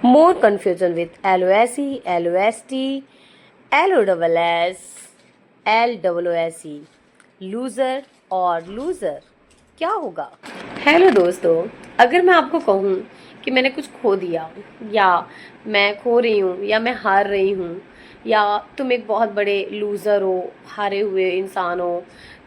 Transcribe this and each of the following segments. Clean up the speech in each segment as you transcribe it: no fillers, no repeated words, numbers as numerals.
More confusion with LOSE, LOST, LOSS, LOSE, loser और loser क्या होगा? हेलो दोस्तों, अगर मैं आपको कहूँ कि मैंने कुछ खो दिया या मैं खो रही हूँ या मैं हार रही हूँ या तुम एक बहुत बड़े लूज़र हो, हारे हुए इंसान हो,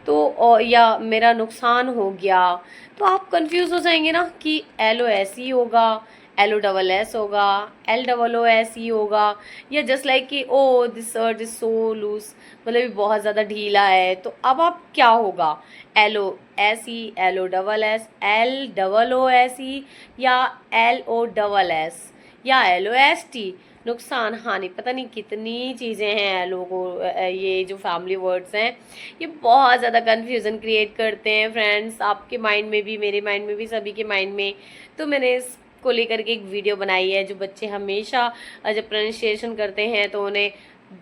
तो या मेरा नुकसान हो गया, तो आप कंफ्यूज हो जाएंगे ना कि LOSE होगा, LOSS होगा, LOOSE होगा, या जस्ट लाइक कि oh this shirt is so loose, मतलब ये बहुत ज़्यादा ढीला है, तो अब आप क्या होगा? LOSE, LOSS, LOOSE या LOSS या LOST? नुकसान, हानि, पता नहीं कितनी चीज़ें हैं लोगों, ये जो फैमिली वर्ड्स हैं ये बहुत ज़्यादा कन्फ्यूज़न क्रिएट करते हैं फ्रेंड्स, आपके माइंड में भी, मेरे माइंड में भी, सभी के माइंड में। तो मैंने इसको लेकर के एक वीडियो बनाई है। जो बच्चे हमेशा जब प्रोनाउंसिएशन करते हैं तो उन्हें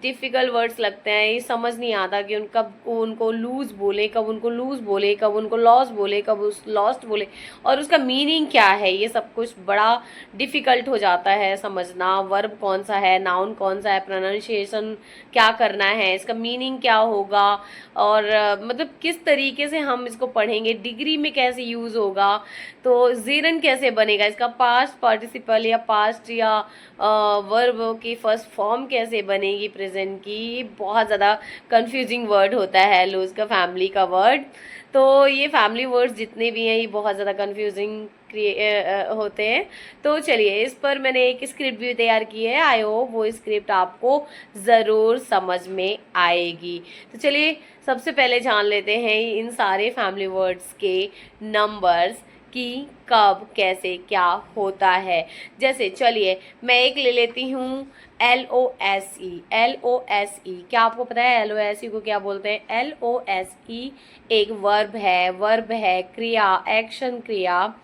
डिफ़िकल्ट वर्ड्स लगते हैं, ये समझ नहीं आता कि उनको लूज़ बोले, कब उनको लूज़ बोले, कब उनको लॉस बोले, कब उस लॉस्ट बोले, और उसका मीनिंग क्या है, ये सब कुछ बड़ा डिफ़िकल्ट हो जाता है समझना। वर्ब कौन सा है, नाउन कौन सा है, प्रोनाउंसिएशन क्या करना है, इसका मीनिंग क्या होगा, और मतलब किस तरीके से हम इसको पढ़ेंगे, डिग्री में कैसे यूज़ होगा, तो जीरन कैसे बनेगा, इसका पास्ट पार्टिसिपल या पास्ट या वर्ब की फर्स्ट फॉर्म कैसे बनेगी प्रेजेंट की, बहुत ज़्यादा कंफ्यूजिंग वर्ड होता है लूज का फैमिली का वर्ड। तो ये फैमिली वर्ड्स जितने भी हैं ये बहुत ज़्यादा कंफ्यूजिंग होते हैं। तो चलिए, इस पर मैंने एक स्क्रिप्ट भी तैयार की है, आई होप वो स्क्रिप्ट आपको ज़रूर समझ में आएगी। तो चलिए, सबसे पहले जान लेते हैं इन सारे फैमिली वर्ड्स के नंबर्स कि कब कैसे क्या होता है। जैसे चलिए मैं एक ले लेती हूँ, LOSE। LOSE क्या आपको पता है LOSE को क्या बोलते हैं? LOSE एक वर्ब है क्रिया, एक्शन क्रिया,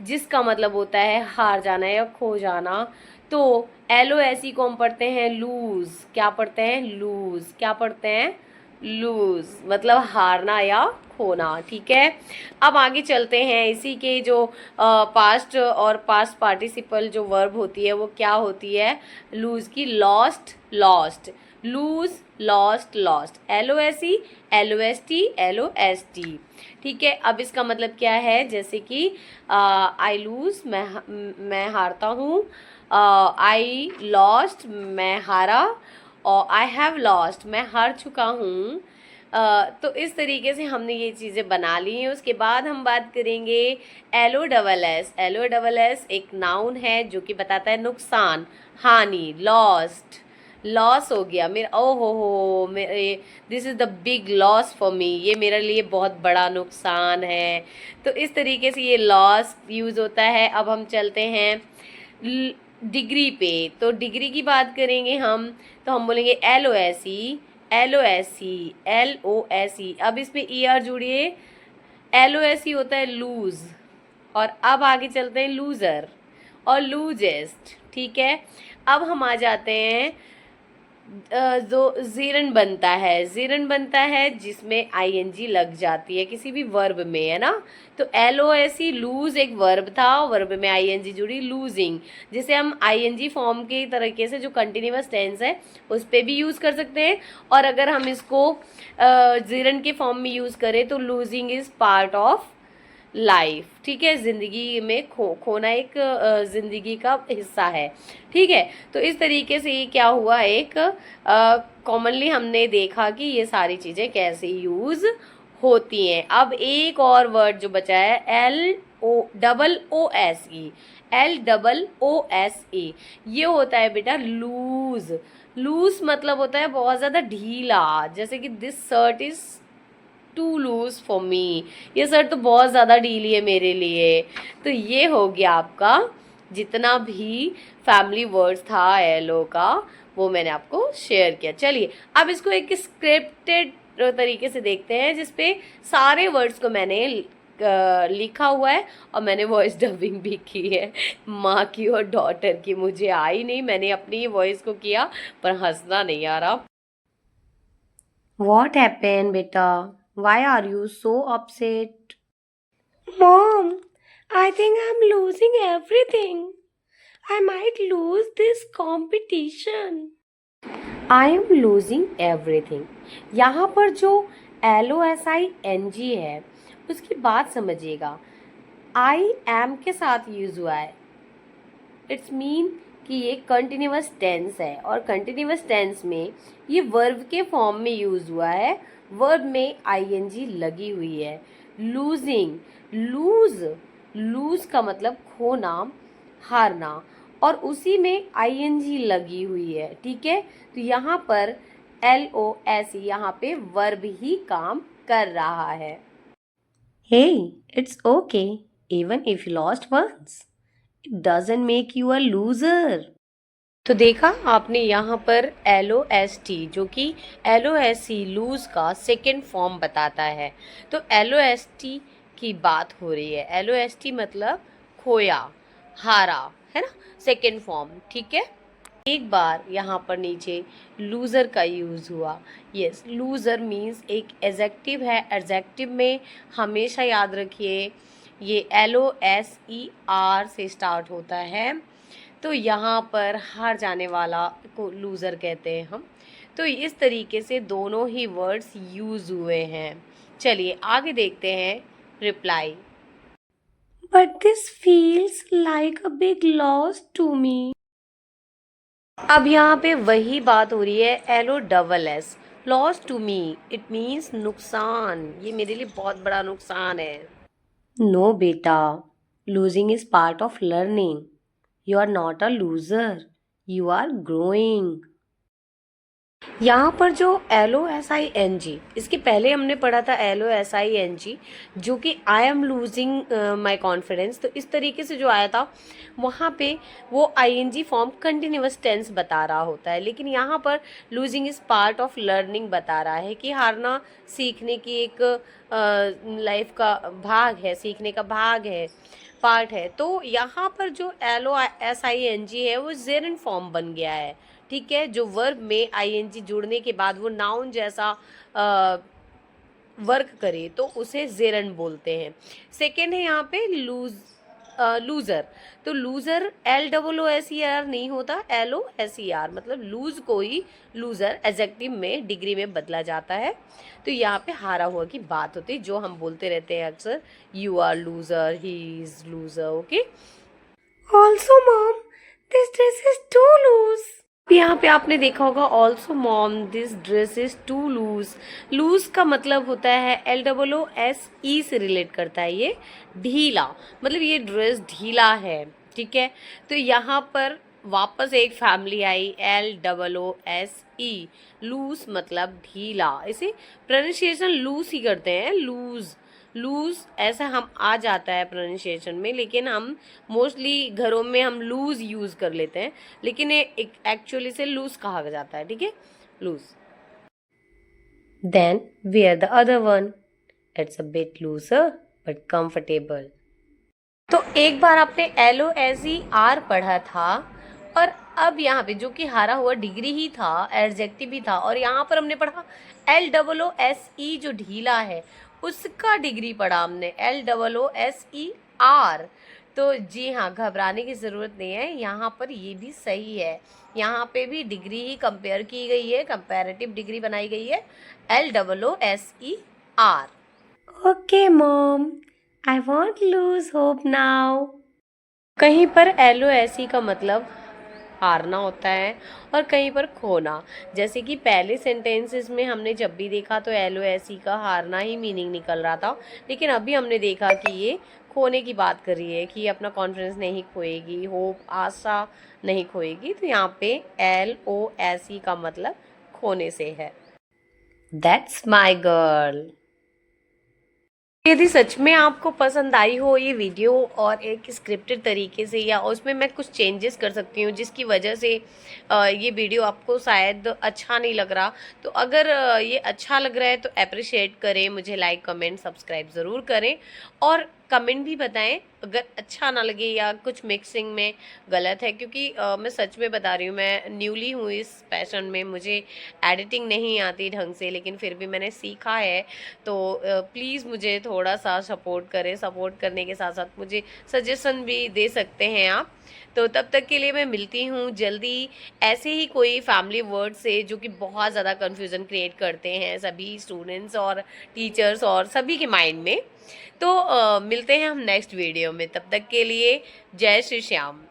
जिसका मतलब होता है हार जाना या खो जाना। तो LOSE को हम पढ़ते हैं लूज। क्या पढ़ते हैं? लूज। क्या पढ़ते हैं? लूज, मतलब हारना या खोना। ठीक है, अब आगे चलते हैं। इसी के जो पास्ट और पास्ट पार्टिसिपल जो वर्ब होती है वो क्या होती है लूज की? Lost, lost, lose, lost, lost. LOSE, LOST, LOST। ठीक है, अब इसका मतलब क्या है? जैसे कि आई लूज, मैं हारता हूँ, आई लॉस्ट, मैं हारा, और आई हैव लॉस्ट, मैं हार चुका हूँ। तो इस तरीके से हमने ये चीज़ें बना ली हैं। उसके बाद हम बात करेंगे LOSS। LOSS एक नाउन है जो कि बताता है नुकसान, हानि, लॉस्ट। लॉस हो गया मेरा, ओ हो मेरे, this is the big loss for me, ये मेरे लिए बहुत बड़ा नुकसान है। तो इस तरीके से ये लॉस यूज़ होता है। अब हम चलते हैं डिग्री पे। तो डिग्री की बात करेंगे हम, तो हम बोलेंगे LOSE, LOSE, LOSE। अब इसमें ER जुड़िए, LOSE होता है लूज, और अब आगे चलते हैं लूज़र और लूजेस्ट। ठीक है, अब हम आ जाते हैं जो जीरन बनता है। जीरन बनता है जिसमें ING लग जाती है किसी भी वर्ब में, है ना। तो LOSE लूज एक वर्ब था, वर्ब में ING जुड़ी, लूजिंग, जिसे हम ING फॉर्म के तरीके से जो कंटिन्यूअस टेंस है उस पर भी यूज़ कर सकते हैं। और अगर हम इसको जीरन के फॉर्म में यूज़ करें तो losing is part of life. ठीक है, जिंदगी में खोना एक जिंदगी का हिस्सा है। ठीक है, तो इस तरीके से ये क्या हुआ, एक कॉमनली हमने देखा कि ये सारी चीज़ें कैसे यूज़ होती हैं। अब एक और वर्ड जो बचा है LOSSE। LOSSE ये होता है बेटा लूज। लूज मतलब होता है बहुत ज़्यादा ढीला, जैसे कि this shirt is too loose for me, ये शर्ट तो बहुत ज़्यादा ढीली है मेरे लिए। तो ये हो गया आपका जितना भी फैमिली वर्ड्स था LO का, वो मैंने आपको शेयर किया। चलिए अब इसको एक स्क्रिप्टेड तरीके से देखते हैं जिसपे सारे वर्ड्स को मैंने लिखा हुआ है, और मैंने वॉइस डबिंग भी की है माँ की और डॉटर की। मुझे आई नहीं, मैंने अपनी वॉइस को किया, पर हंसना नहीं आ रहा। What happened, beta? Why are you so upset? Mom, I think I'm losing everything. I might lose this competition. I am losing everything. यहाँ पर जो LOSING है उसकी बात समझिएगा. I am के साथ यूज हुआ है. इट्स मीन कि ये कंटिन्यूअस टेंस है और कंटिन्यूअस टेंस में ये वर्ब के फॉर्म में यूज हुआ है. वर्ब में आईएनजी लगी हुई है. लूजिंग, लूज का मतलब खोना, हारना, और उसी में आईएनजी लगी हुई है. ठीक है, तो यहाँ पर LOS यहाँ पे वर्ब ही काम कर रहा है. Hey, it's okay even if you lost once. It doesn't make you a loser. तो देखा आपने यहाँ पर LOST जो कि LOSC लूज का सेकेंड फॉर्म बताता है. तो LOST की बात हो रही है. LOST मतलब खोया, हारा, है ना, सेकेंड फॉर्म. ठीक है, एक बार यहाँ पर नीचे लूज़र का यूज़ हुआ. यस, लूज़र मीन्स एक एडजेक्टिव है. एडजेक्टिव में हमेशा याद रखिए ये LOSER से स्टार्ट होता है. तो यहाँ पर हार जाने वाला को लूज़र कहते हैं हम. तो इस तरीके से दोनों ही वर्ड्स यूज़ हुए हैं. चलिए आगे देखते हैं reply. But this feels like a big loss to me. अब यहाँ पे वही बात हो रही है. LOSS, loss to me, it means नुकसान. ये मेरे लिए बहुत बड़ा नुकसान है. नो बेटा, losing is part of learning. You are not a loser, you are growing. यहाँ पर जो LOSING, इसके पहले हमने पढ़ा था LOSING जो कि I am losing my confidence. तो इस तरीके से जो आया था वहाँ पे वो ING फॉर्म कंटिन्यूअस टेंस बता रहा होता है. लेकिन यहाँ पर losing is part of learning बता रहा है कि हारना सीखने की एक लाइफ का भाग है, सीखने का भाग है, पार्ट है. तो यहाँ पर जो LOSING है वो जेरन फॉर्म बन गया है. ठीक है, जो वर्ब में ING जुड़ने के बाद वो नाउन जैसा वर्क करे तो उसे जेरन बोलते हैं. सेकेंड है यहाँ पे लूज़र. तो लूज़र LOOSER नहीं होता, LOSER मतलब लूज को ही लूज़र एडजेक्टिव में डिग्री में बदला जाता है. तो यहाँ पे हारा हुआ की बात होती है, जो हम बोलते रहते हैं अक्सर, you are loser, he is loser. Okay. Also mom, this dress is too loose. यहाँ पे आपने देखा होगा also mom this dress is too loose. Loose का मतलब होता है LOOSE से रिलेट करता है ये, ढीला, मतलब ये ड्रेस ढीला है. ठीक है, तो यहाँ पर वापस एक फैमिली आई LOOSE. लूज मतलब ढीला. इसे प्रोनाउंसिएशन लूज ही करते हैं, लूज ऐसा हम आ जाता है प्रोनाउंसिएशन में, लेकिन हम मोस्टली घरों में हम लूज यूज़ कर लेते हैं, लेकिन ये एक्चुअली से लूज कहा जाता है. ठीक है, loose. Then wear the other one. It's a bit looser but comfortable. तो एक बार आपने LOSER पढ़ा था और अब यहाँ पे जो कि हारा हुआ डिग्री ही था, एडजेक्टिव ही था, और यहाँ पर हमने पढ़ा LOOSE जो ढीला है उसका डिग्री पढ़ा हमने LOOSER. तो जी हाँ, घबराने की ज़रूरत नहीं है, यहाँ पर ये भी सही है. यहाँ पे भी डिग्री ही कंपेयर की गई है, कंपैरेटिव डिग्री बनाई गई है LOOSER. Okay mom, I want lose hope now. कहीं पर LOSE का मतलब हारना होता है और कहीं पर खोना. जैसे कि पहले सेंटेंसेस में हमने जब भी देखा तो LOSE का हारना ही मीनिंग निकल रहा था, लेकिन अभी हमने देखा कि ये खोने की बात कर रही है, कि अपना कॉन्फिडेंस नहीं खोएगी, होप, आशा नहीं खोएगी. तो यहाँ पे LOSE का मतलब खोने से है. That's my girl. यदि सच में आपको पसंद आई हो ये वीडियो और एक स्क्रिप्टेड तरीके से, या उसमें मैं कुछ चेंजेस कर सकती हूँ जिसकी वजह से ये वीडियो आपको शायद अच्छा नहीं लग रहा, तो अगर ये अच्छा लग रहा है तो अप्रिशिएट करें, मुझे लाइक, कमेंट, सब्सक्राइब ज़रूर करें. और कमेंट भी बताएं अगर अच्छा ना लगे या कुछ मिक्सिंग में गलत है, क्योंकि मैं सच में बता रही हूँ, मैं न्यूली हूँ इस पैशन में, मुझे एडिटिंग नहीं आती ढंग से, लेकिन फिर भी मैंने सीखा है। तो प्लीज़ मुझे थोड़ा सा सपोर्ट करें, सपोर्ट करने के साथ साथ मुझे सजेशन भी दे सकते हैं आप। तो तब तक के लिए मैं मिलती हूँ जल्दी ऐसे ही कोई फैमिली वर्ड से जो कि बहुत ज़्यादा कन्फ्यूज़न क्रिएट करते हैं सभी स्टूडेंट्स और टीचर्स और सभी के माइंड में। तो मिलते हैं हम नेक्स्ट वीडियो में, तब तक के लिए जय श्री श्याम।